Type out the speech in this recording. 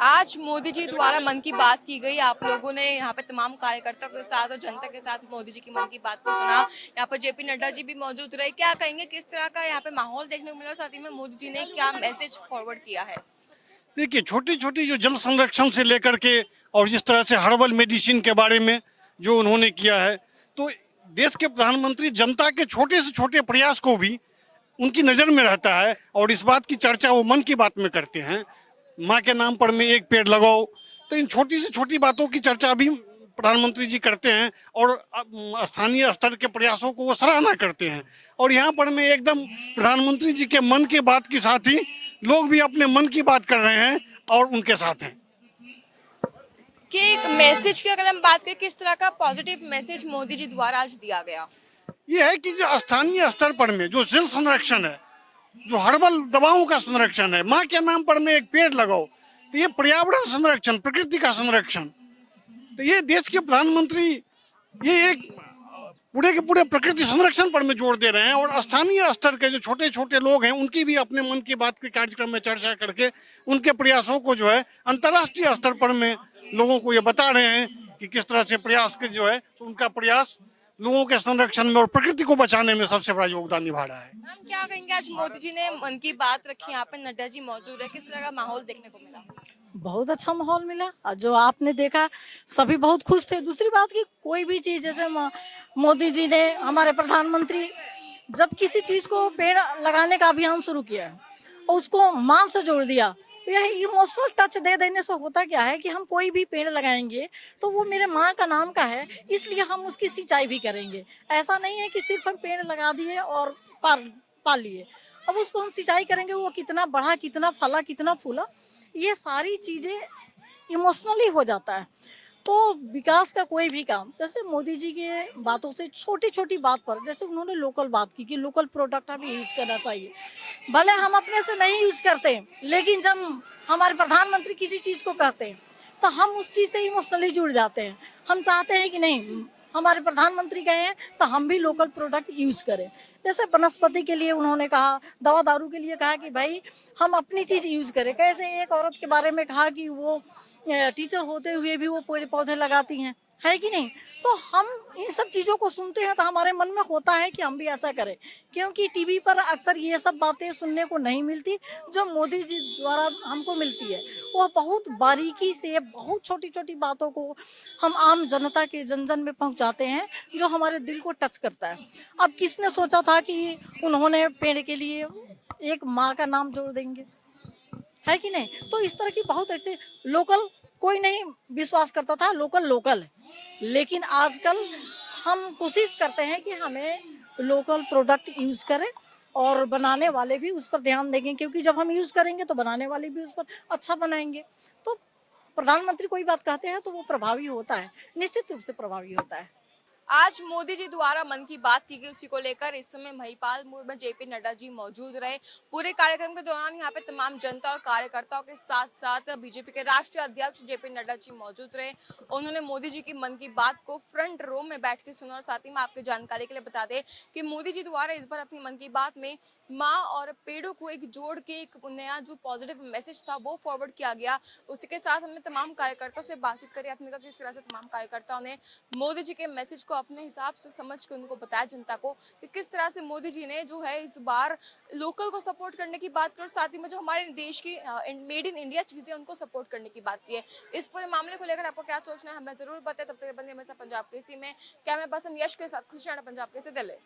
आज मोदी जी द्वारा मन की बात की गई। आप लोगों ने यहाँ पे तमाम कार्यकर्ताओं के साथ और जनता के साथ मोदी जी की मन की बात को सुना। यहाँ पर जेपी नड्डा जी भी मौजूद रहे। क्या कहेंगे, किस तरह का यहाँ पे माहौल देखने को मिला, साथ ही में मोदी जी ने क्या मैसेज फॉरवर्ड किया है? देखिए, छोटी छोटी जो जल संरक्षण से लेकर के और जिस तरह से हर्बल मेडिसिन के बारे में जो उन्होंने किया है, तो देश के प्रधानमंत्री जनता के छोटे से छोटे प्रयास को भी उनकी नज़र में रहता है और इस बात की चर्चा वो मन की बात में करते हैं। माँ के नाम पर में एक पेड़ लगाओ, तो इन छोटी से छोटी बातों की चर्चा भी प्रधानमंत्री जी करते हैं और स्थानीय स्तर के प्रयासों को वो सराहना करते हैं। और यहाँ पर में एकदम प्रधानमंत्री जी के मन की बात के साथ ही लोग भी अपने मन की बात कर रहे हैं और उनके साथ हैं। कि एक मैसेज की अगर हम बात करें, किस तरह का पॉजिटिव मैसेज मोदी जी द्वारा आज दिया गया? ये है कि जो स्थानीय स्तर पर में जो जल संरक्षण है, जो हर्बल दवाओं का संरक्षण है, माँ के नाम पर में एक पेड़ लगाओ, तो ये पर्यावरण संरक्षण, प्रकृति का संरक्षण, तो ये देश के प्रधानमंत्री ये एक पूरे के पूरे प्रकृति संरक्षण पर में जोर दे रहे हैं। और स्थानीय स्तर के जो छोटे छोटे लोग हैं उनकी भी अपने मन की बात के कार्यक्रम में चर्चा करके उनके प्रयासों को जो है अंतर्राष्ट्रीय स्तर पर में लोगों को ये बता रहे हैं कि किस तरह से प्रयास के जो है तो उनका प्रयास लोगों के संरक्षण में और प्रकृति को बचाने में सबसे बड़ा योगदान निभा रहा है। हम क्या कहेंगे, आज मोदी जी ने मन की बात रखी, यहाँ पे नड्डा जी मौजूद है, किस तरह का माहौल देखने को मिला? बहुत अच्छा माहौल मिला और जो आपने देखा सभी बहुत खुश थे। दूसरी बात की कोई भी चीज जैसे मोदी जी ने, हमारे प्रधानमंत्री जब किसी चीज को पेड़ लगाने का अभियान शुरू किया है और उसको माँ से जोड़ दिया, तो यह इमोशनल टच दे देने से होता क्या है कि हम कोई भी पेड़ लगाएंगे तो वो मेरे माँ का नाम का है, इसलिए हम उसकी सिंचाई भी करेंगे। ऐसा नहीं है कि सिर्फ हम पेड़ लगा दिए और पाल लिए, अब उसको हम सिंचाई करेंगे, वो कितना बढ़ा, कितना फला, कितना फूला, ये सारी चीजें इमोशनली हो जाता है। तो विकास का कोई भी काम, जैसे मोदी जी के बातों से छोटी छोटी बात पर, जैसे उन्होंने लोकल बात की कि लोकल प्रोडक्ट हमें यूज करना चाहिए। भले हम अपने से नहीं यूज करते, लेकिन जब हमारे प्रधानमंत्री किसी चीज को कहते हैं तो हम उस चीज से इमोशनली जुड़ जाते हैं। हम चाहते हैं कि नहीं, हमारे प्रधानमंत्री गए हैं तो हम भी लोकल प्रोडक्ट यूज करें। जैसे वनस्पति के लिए उन्होंने कहा, दवा दारू के लिए कहा कि भाई हम अपनी चीज यूज करें। कैसे एक औरत के बारे में कहा कि वो टीचर होते हुए भी वो पेड़ पौधे लगाती हैं, है कि नहीं? तो हम इन सब चीजों को सुनते हैं तो हमारे मन में होता है कि हम भी ऐसा करें, क्योंकि टीवी पर अक्सर ये सब बातें सुनने को नहीं मिलती जो मोदी जी द्वारा हमको मिलती है। वो बहुत बारीकी से बहुत छोटी छोटी बातों को हम आम जनता के जन जन में पहुंचाते हैं, जो हमारे दिल को टच करता है। अब किसने सोचा था कि उन्होंने पेड़ के लिए एक माँ का नाम जोड़ देंगे, है कि नहीं? तो इस तरह की बहुत ऐसे लोकल, कोई नहीं विश्वास करता था लोकल लोकल है, लेकिन आजकल हम कोशिश करते हैं कि हमें लोकल प्रोडक्ट यूज करें और बनाने वाले भी उस पर ध्यान देंगे, क्योंकि जब हम यूज करेंगे तो बनाने वाले भी उस पर अच्छा बनाएंगे। तो प्रधानमंत्री कोई बात कहते हैं तो वो प्रभावी होता है, निश्चित रूप से प्रभावी होता है। आज मोदी जी द्वारा मन की बात की गई, उसी को लेकर इस समय महिपाल मोड़ में जेपी नड्डा जी मौजूद रहे। पूरे कार्यक्रम के दौरान यहाँ पे तमाम जनता और कार्यकर्ताओं के साथ साथ बीजेपी के राष्ट्रीय अध्यक्ष जेपी नड्डा जी मौजूद रहे। उन्होंने मोदी जी की मन की बात को फ्रंट रो में बैठ के सुना। और साथ ही में आपकी जानकारी के लिए बता दें कि मोदी जी द्वारा इस बार अपनी मन की बात में माँ और पेड़ों को एक जोड़ के एक नया जो पॉजिटिव मैसेज था वो फॉरवर्ड किया गया। उसी के साथ हमने तमाम कार्यकर्ताओं से बातचीत करी, आपने कहा किस तरह से तमाम कार्यकर्ताओं ने मोदी जी के मैसेज को अपने हिसाब से समझ के उनको बताया जनता को कि किस तरह से मोदी जी ने जो है इस बार लोकल को सपोर्ट करने की बात कर, साथ ही में जो हमारे देश की मेड इन इंडिया चीजें उनको सपोर्ट करने की बात की है। इस पूरे मामले को लेकर आपको क्या सोचना है हमें जरूर बताएं। तब तक बंदे हमेशा पंजाब केसी में, क्या मैं पसंद यश के साथ खुश रहना पंजाब केसी दिल्ली।